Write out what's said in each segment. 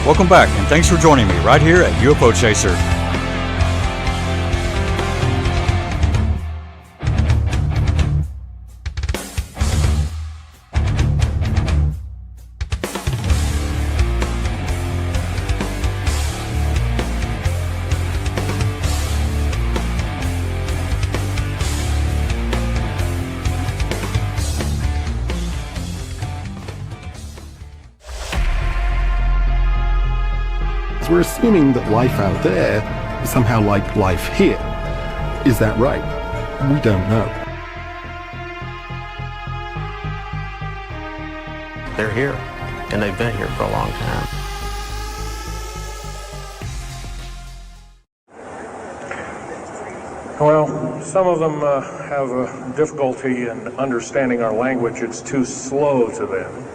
Welcome back, and thanks for joining me right here at UFO Chaser. We're assuming that life out there is somehow like life here. Is that right? We don't know. They're here, and they've been here for a long time. Well, some of them have a difficulty in understanding our language. It's too slow to them.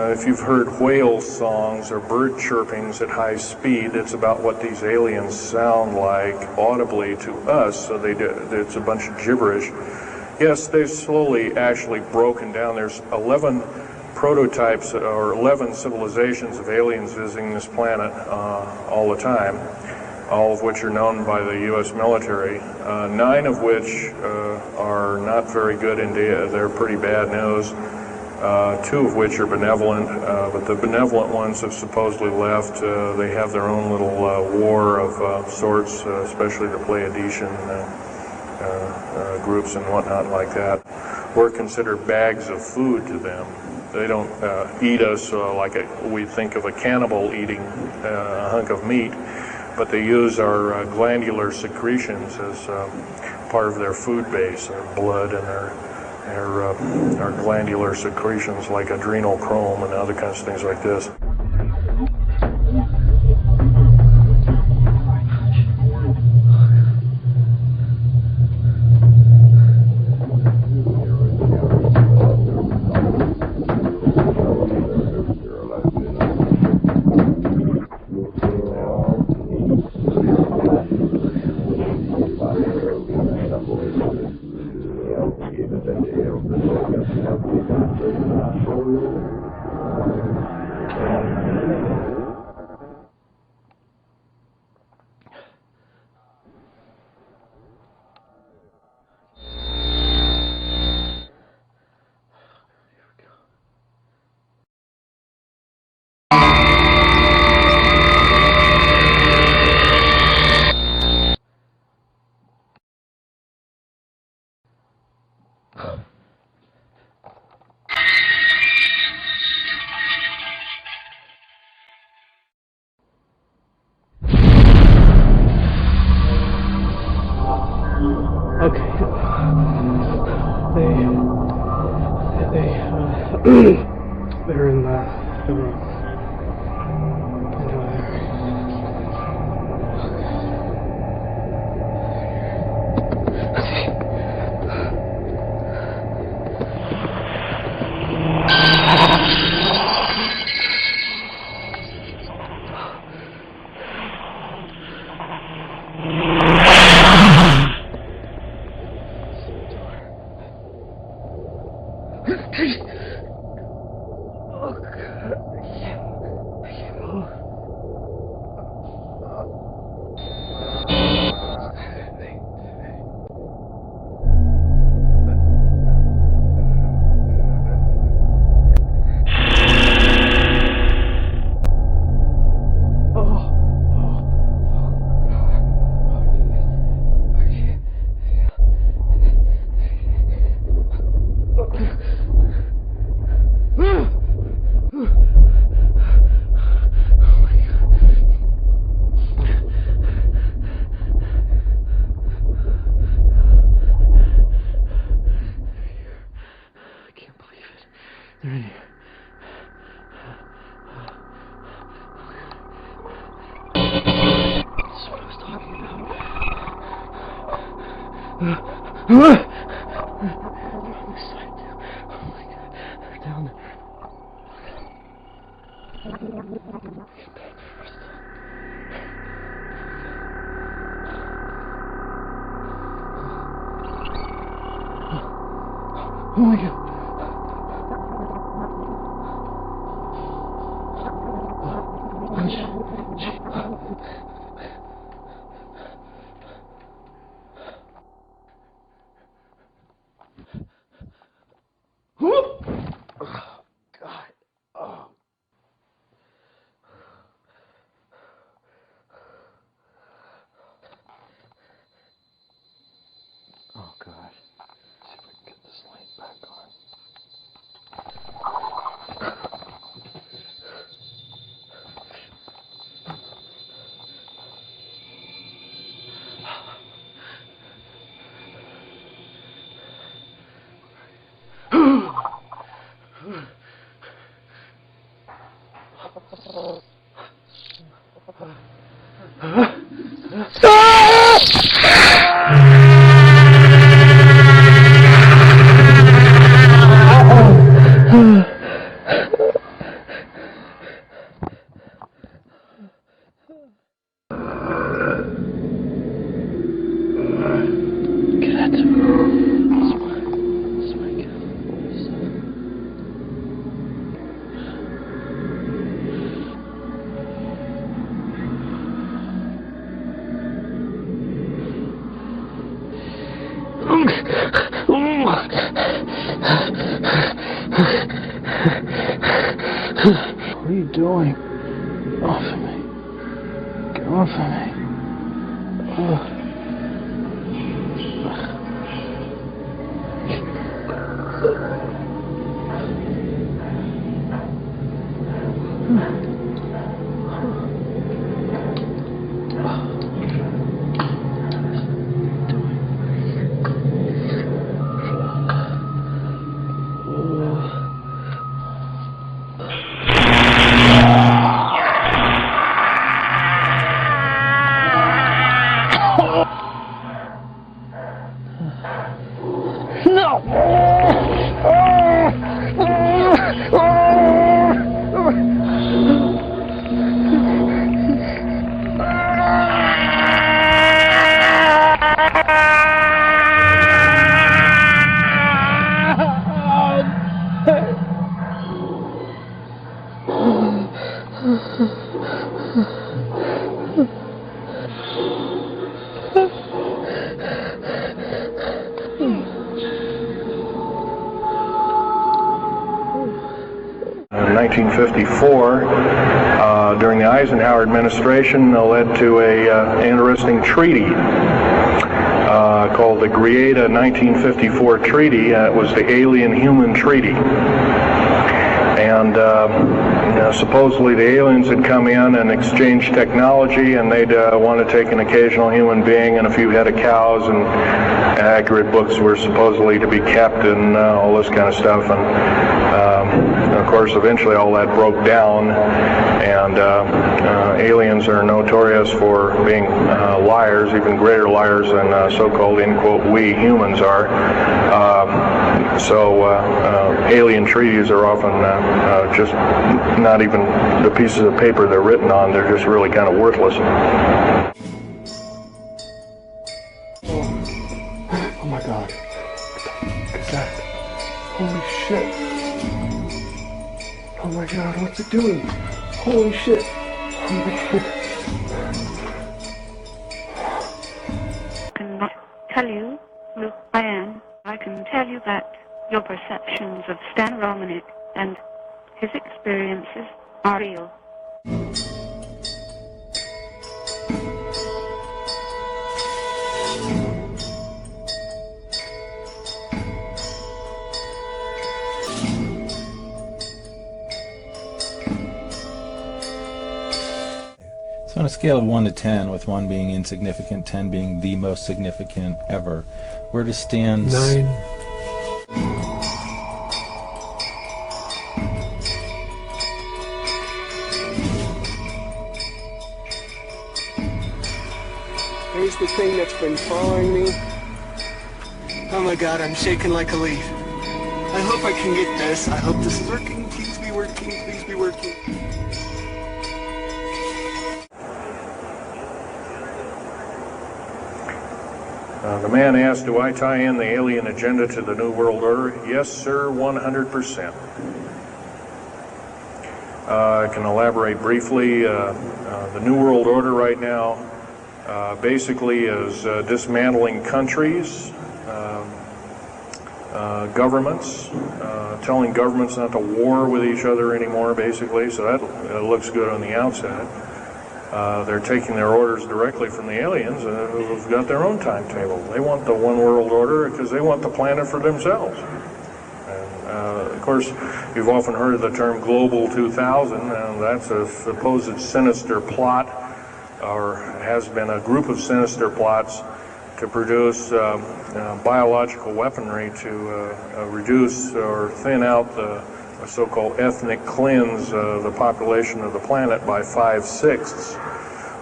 If you've heard whale songs or bird chirpings at high speed, it's about what these aliens sound like audibly to us, so it's a bunch of gibberish. Yes, they've slowly actually broken down. There's 11 prototypes or 11 civilizations of aliens visiting this planet all the time, all of which are known by the U.S. military, 9 of which are not very good indeed. They're pretty bad news. 2 of which are benevolent, but the benevolent ones have supposedly left. They have their own little war of sorts, especially the Pleiadian groups and whatnot like that. We're considered bags of food to them. They don't eat us like we think of a cannibal eating a hunk of meat, but they use our glandular secretions as part of their food base, their blood and our glandular secretions like adrenochrome and other kinds of things like this. They're in the 30. That's what I was talking about. On this side too. Oh my god. They're down there. Get back first. Oh my god. Oh god. See if I can get this light back on. What are you doing? Get off of me. Get off of me. Ugh. In 1954, during the Eisenhower administration, led to an interesting treaty called the Greada 1954 Treaty. It was the Alien-Human Treaty. And supposedly the aliens had come in and exchanged technology, and they'd want to take an occasional human being and a few head of cows, and accurate books were supposedly to be kept, and all this kind of stuff. And of course, eventually all that broke down, and aliens are notorious for being liars, even greater liars than so-called, in quote, we humans are. So alien treaties are often just not even the pieces of paper they're written on, they're just really kind of worthless. Oh my god. What is that? Holy shit. Oh my god, what's it doing? Holy shit. Oh my god. I cannot tell you who I am. I can tell you that your perceptions of Stan Romanek and his experiences are real. So on a scale of 1 to 10, with 1 being insignificant, 10 being the most significant ever, where does Stan's... 9. the thing that's been following me. Oh my God, I'm shaking like a leaf. I hope I can get this. I hope this is working. Please be working. Please be working. The man asked, do I tie in the alien agenda to the New World Order? Yes, sir, 100%. I can elaborate briefly. The New World Order right now basically is dismantling countries, governments, telling governments not to war with each other anymore, basically, so that looks good on the outside. They're taking their orders directly from the aliens who've got their own timetable. They want the one world order because they want the planet for themselves. And, of course, you've often heard of the term Global 2000, and that's a supposed sinister plot, or has been a group of sinister plots to produce biological weaponry to reduce or thin out the so-called ethnic cleanse the population of the planet by 5/6,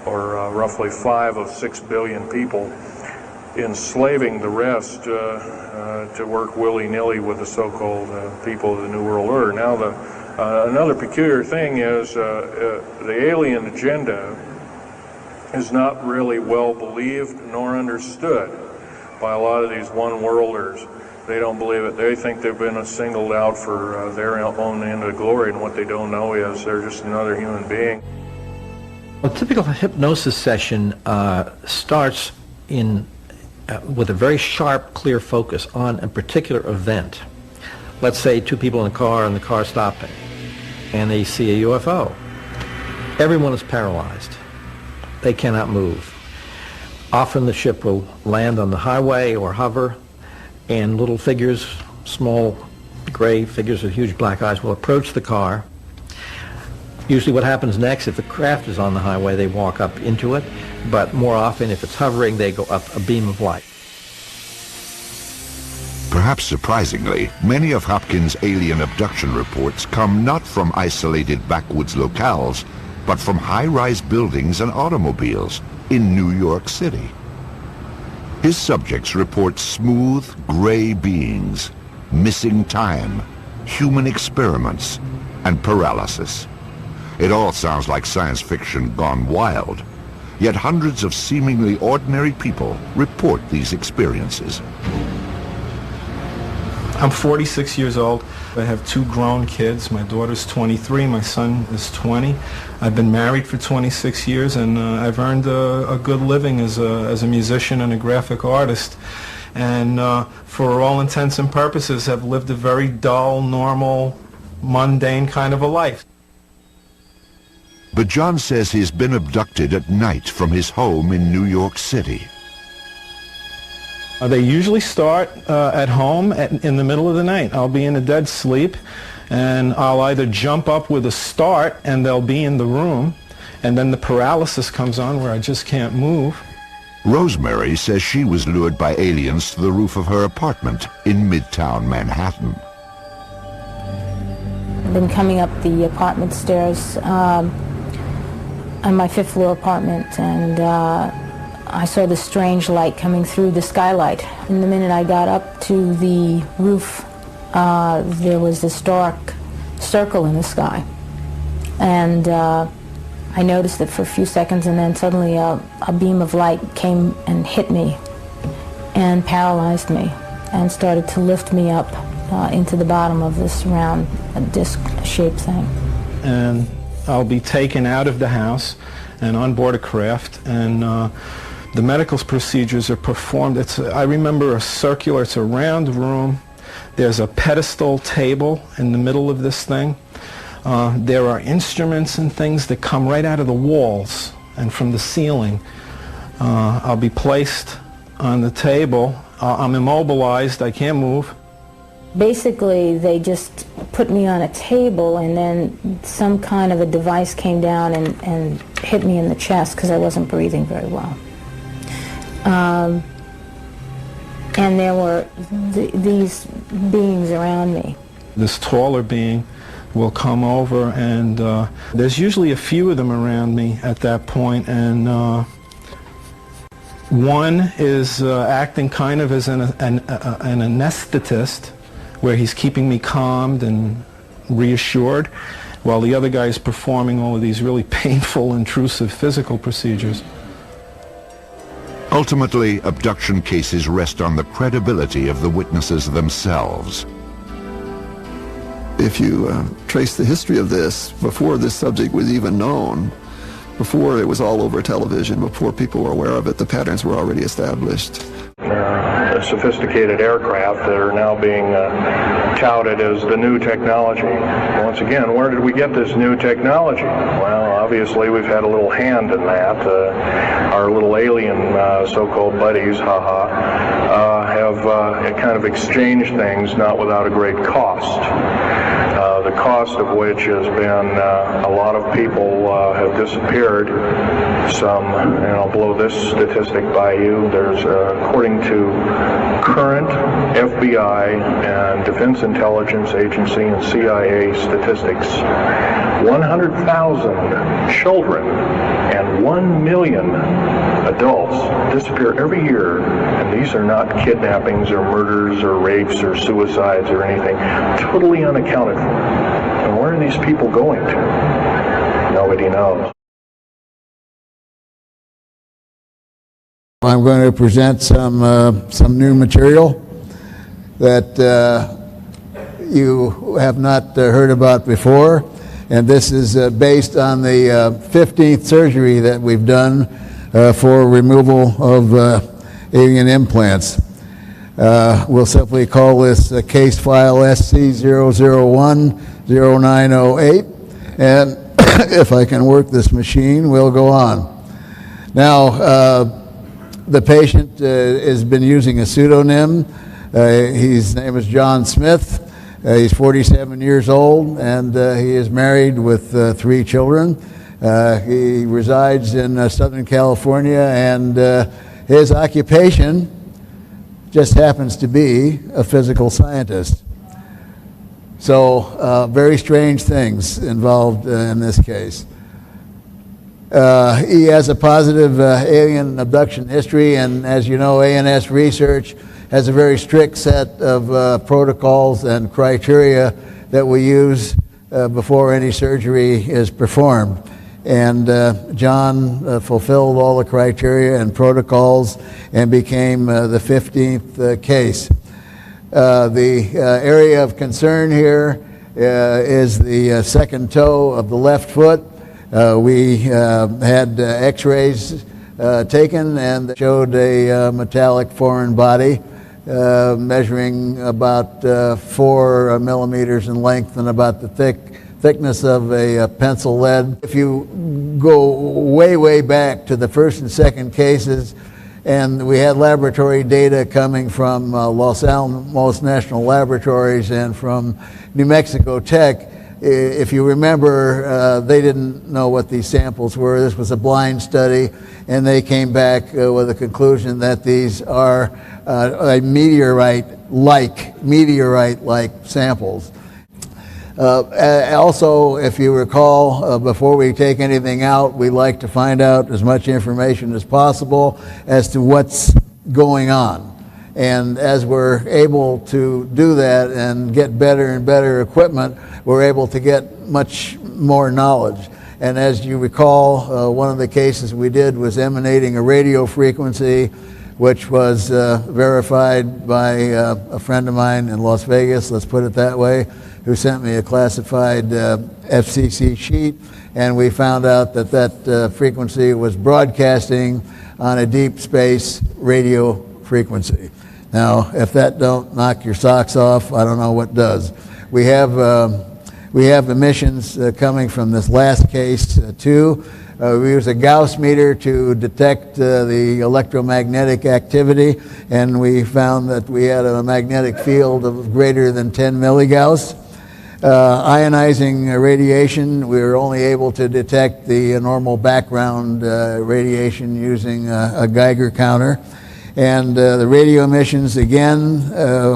or roughly 5 of 6 billion people, enslaving the rest to work willy-nilly with the so-called people of the New World Order. Now, another peculiar thing is the alien agenda is not really well believed nor understood by a lot of these one-worlders. They don't believe it. They think they've been singled out for their own end of glory, and what they don't know is they're just another human being. A typical hypnosis session starts with a very sharp, clear focus on a particular event. Let's say two people in a car and the car stopping, and they see a UFO. Everyone is paralyzed. They cannot move. Often the ship will land on the highway or hover, and little figures, small gray figures with huge black eyes, will approach the car. Usually what happens next, if the craft is on the highway, they walk up into it, but more often if it's hovering, they go up a beam of light. Perhaps surprisingly, many of Hopkins' alien abduction reports come not from isolated backwoods locales, but from high-rise buildings and automobiles in New York City. His subjects report smooth, gray beings, missing time, human experiments, and paralysis. It all sounds like science fiction gone wild, yet hundreds of seemingly ordinary people report these experiences. I'm 46 years old. I have 2 grown kids. My daughter's 23, my son is 20. I've been married for 26 years, and I've earned a good living as a musician and a graphic artist. And for all intents and purposes, have lived a very dull, normal, mundane kind of a life. But John says he's been abducted at night from his home in New York City. They usually start at home in the middle of the night. I'll be in a dead sleep, and I'll either jump up with a start, and they'll be in the room, and then the paralysis comes on where I just can't move. Rosemary says she was lured by aliens to the roof of her apartment in Midtown Manhattan. I've been coming up the apartment stairs on my 5th floor apartment, and I saw this strange light coming through the skylight. And the minute I got up to the roof, there was this dark circle in the sky. And I noticed it for a few seconds, and then suddenly a beam of light came and hit me and paralyzed me and started to lift me up into the bottom of this round disc-shaped thing. And I'll be taken out of the house and on board a craft, and the medical procedures are performed. I remember it's a round room. There's a pedestal table in the middle of this thing. There are instruments and things that come right out of the walls and from the ceiling. I'll be placed on the table. I'm immobilized. I can't move. Basically, they just put me on a table, and then some kind of a device came down and hit me in the chest because I wasn't breathing very well. And there were these beings around me. This taller being will come over, and there's usually a few of them around me at that point, and One is acting kind of as an anesthetist, where he's keeping me calmed and reassured, while the other guy is performing all of these really painful, intrusive physical procedures. Ultimately, abduction cases rest on the credibility of the witnesses themselves. If you trace the history of this, before this subject was even known, before it was all over television, before people were aware of it, the patterns were already established. Sophisticated aircraft that are now being touted as the new technology. Once again, where did we get this new technology? Well, obviously we've had a little hand in that. Our little alien so-called buddies, have kind of exchanged things not without a great cost. The cost of which has been a lot of people have disappeared. Some, and I'll blow this statistic by you, there's, according to current FBI and Defense Intelligence Agency and CIA statistics, 100,000 children and 1 million adults disappear every year, and these are not kidnappings or murders or rapes or suicides or anything, totally unaccounted for. And where are these people going to? Nobody knows. I'm going to present some new material that you have not heard about before, and this is based on the 15th surgery that we've done for removal of alien implants. We'll simply call this case file SC0010908, and if I can work this machine, we'll go on. Now, the patient has been using a pseudonym. His name is John Smith. He's 47 years old, and he is married with 3 children. He resides in Southern California, and his occupation just happens to be a physical scientist. So very strange things involved in this case. He has a positive alien abduction history, and as you know, ANS research has a very strict set of protocols and criteria that we use before any surgery is performed. And John fulfilled all the criteria and protocols and became the 15th case. The area of concern here is the second toe of the left foot. We had x-rays taken and showed a metallic foreign body measuring about 4 millimeters in length and about the thickness of a pencil lead. If you go way back to the first and second cases, and we had laboratory data coming from Los Alamos National Laboratories and from New Mexico Tech. If you remember, they didn't know what these samples were. This was a blind study, and they came back with a conclusion that these are a meteorite-like samples. Also, if you recall, before we take anything out, we like to find out as much information as possible as to what's going on. And as we're able to do that and get better and better equipment, we're able to get much more knowledge. And as you recall, one of the cases we did was emanating a radio frequency, which was verified by a friend of mine in Las Vegas, let's put it that way, who sent me a classified FCC sheet, and we found out that that frequency was broadcasting on a deep space radio frequency. Now, if that don't knock your socks off, I don't know what does. We have emissions coming from this last case too. We use a Gauss meter to detect the electromagnetic activity, and we found that we had a magnetic field of greater than 10 milligauss. Ionizing radiation, we were only able to detect the normal background radiation using a Geiger counter. And the radio emissions, again,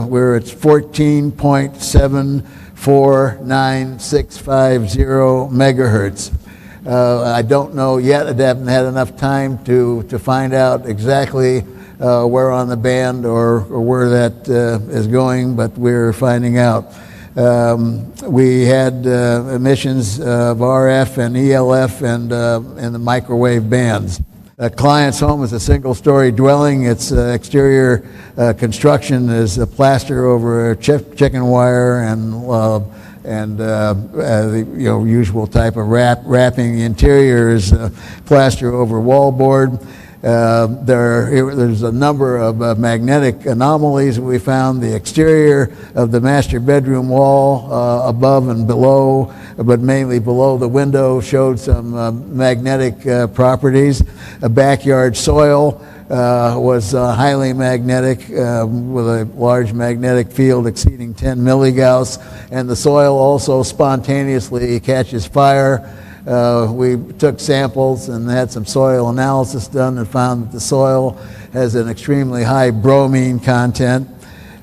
we're at 14.749650 megahertz. I don't know yet. I haven't had enough time to find out exactly where on the band or where that is going, but we're finding out. We had emissions of RF and ELF and in the microwave bands. A client's home is a single-story dwelling. Its exterior construction is a plaster over chicken wire and the usual type of wrapping. The interior is plaster over wallboard. There's a number of magnetic anomalies we found. The exterior of the master bedroom wall, above and below, but mainly below the window, showed some magnetic properties. A backyard soil was highly magnetic, with a large magnetic field exceeding 10 milligauss, and the soil also spontaneously catches fire. We took samples and had some soil analysis done and found that the soil has an extremely high bromine content.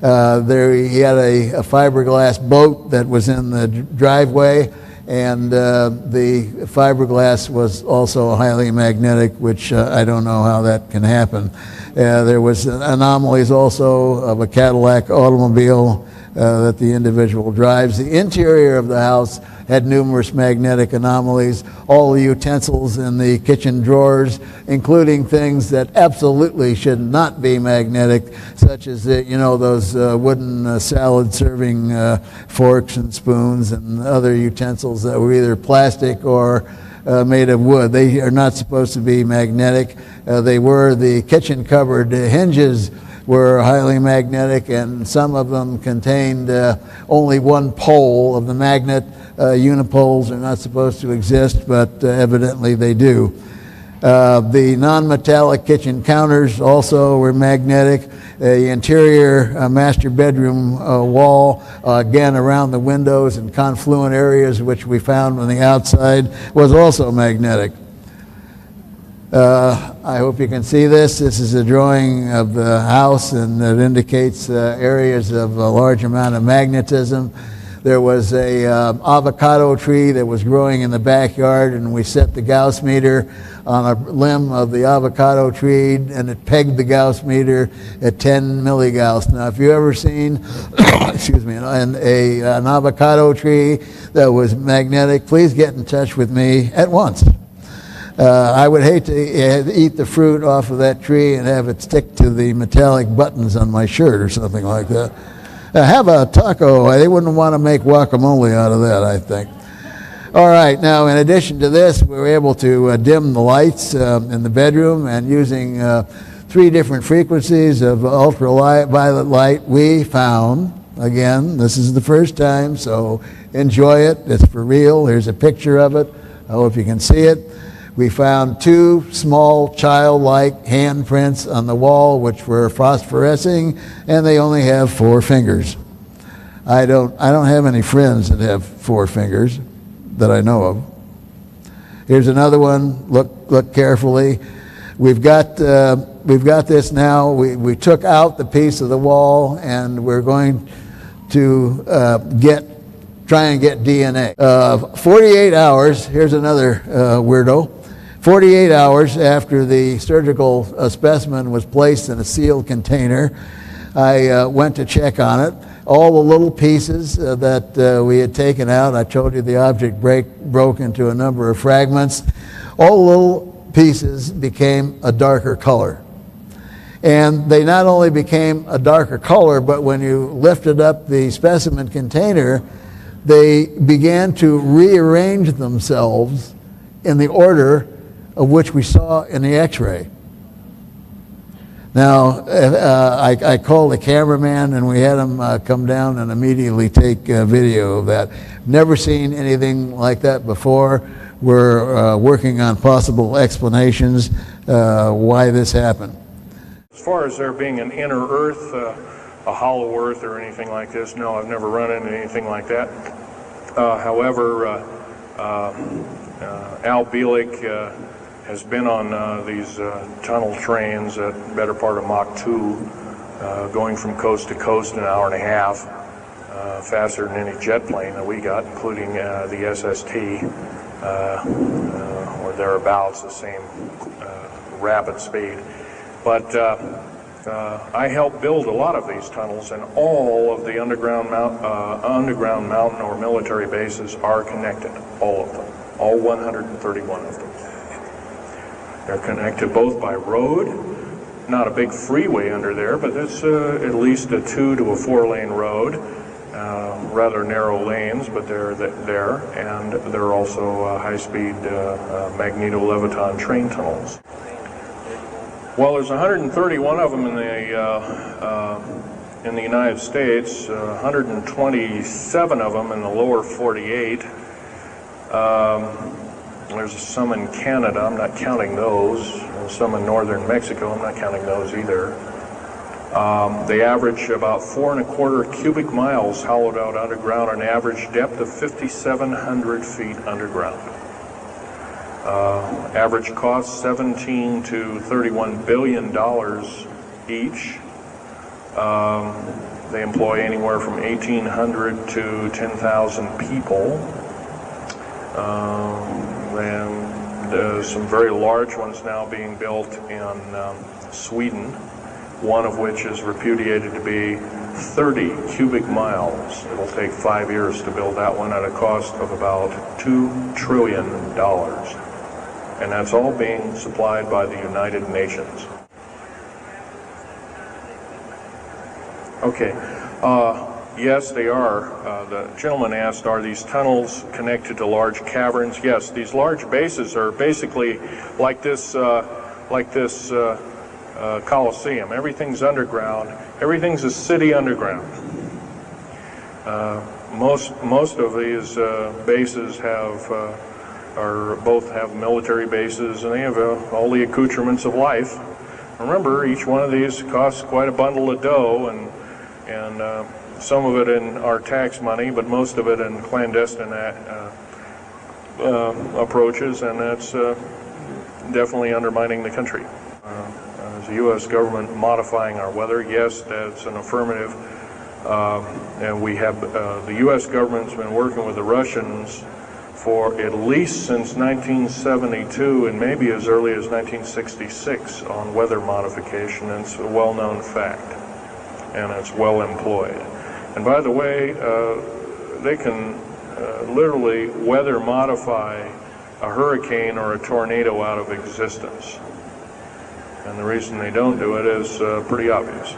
He had a fiberglass boat that was in the driveway, and the fiberglass was also highly magnetic, which I don't know how that can happen. There was anomalies also of a Cadillac automobile that the individual drives. The interior of the house had numerous magnetic anomalies. All the utensils in the kitchen drawers, including things that absolutely should not be magnetic, such as those wooden salad serving forks and spoons and other utensils that were either plastic or made of wood. They are not supposed to be magnetic. The kitchen cupboard hinges were highly magnetic, and some of them contained only one pole of the magnet. Unipoles are not supposed to exist, but evidently they do. The non-metallic kitchen counters also were magnetic. The interior master bedroom wall, again around the windows and confluent areas, which we found on the outside, was also magnetic. I hope you can see this. This is a drawing of the house, and it indicates areas of a large amount of magnetism. There was a avocado tree that was growing in the backyard, and we set the Gauss meter on a limb of the avocado tree, and it pegged the Gauss meter at 10 milligauss. Now, if you've ever seen, excuse me, an avocado tree that was magnetic, please get in touch with me at once. I would hate to eat the fruit off of that tree and have it stick to the metallic buttons on my shirt or something like that. Have a taco. They wouldn't want to make guacamole out of that, I think. All right, now in addition to this, we were able to dim the lights in the bedroom, and using 3 different frequencies of ultraviolet light, we found, again, this is the first time, so enjoy it. It's for real. Here's a picture of it. I hope you can see it. We found 2 small childlike handprints on the wall, which were phosphorescing, and they only have 4 fingers. I don't have any friends that have 4 fingers that I know of. Here's another one. Look carefully. We've got this now. We took out the piece of the wall, and we're going to try and get DNA. 48 hours. Here's another weirdo. 48 hours after the surgical specimen was placed in a sealed container, I went to check on it. All the little pieces that we had taken out, I told you the object broke into a number of fragments. All the little pieces became a darker color. And they not only became a darker color, but when you lifted up the specimen container, they began to rearrange themselves in the order of which we saw in the x-ray. Now, I called the cameraman, and we had him come down and immediately take video of that. Never seen anything like that before. We're working on possible explanations why this happened. As far as there being an inner Earth, a hollow Earth or anything like this, no, I've never run into anything like that. However, Al Bielek has been on these tunnel trains at the better part of Mach 2, going from coast to coast in an hour and a half, faster than any jet plane that we got, including the SST. or thereabouts, the same rapid speed. But I helped build a lot of these tunnels, and all of the underground mountain or military bases are connected, all of them, all 131 of them. They're connected both by road, not a big freeway under there, but it's at least a 2 to a 4 lane road, rather narrow lanes, but they're there, and they're also high-speed magneto-leviton train tunnels. Well, there's 131 of them in the United States, 127 of them in the lower 48. There's some in Canada, I'm not counting those, and some in northern Mexico, I'm not counting those either. They average about 4¼ cubic miles hollowed out underground, an average depth of 5,700 feet underground. Average cost $17 to $31 billion each. They employ anywhere from 1,800 to 10,000 people. And some very large ones now being built in Sweden, one of which is repudiated to be 30 cubic miles. It'll take 5 years to build that one at a cost of about $2 trillion. And that's all being supplied by the United Nations. Okay. Yes, they are. The gentleman asked, are these tunnels connected to large caverns? Yes, these large bases are basically like this Coliseum. Everything's underground. Everything's a city underground. Most of these bases both have military bases, and they have all the accoutrements of life. Remember, each one of these costs quite a bundle of dough, and some of it in our tax money, but most of it in clandestine approaches, and that's definitely undermining the country. Is the U.S. government modifying our weather? Yes, that's an affirmative. And we have the U.S. government's been working with the Russians for at least since 1972 and maybe as early as 1966 on weather modification. And it's a well-known fact, and it's well employed. And by the way, they can literally weather modify a hurricane or a tornado out of existence. And the reason they don't do it is pretty obvious.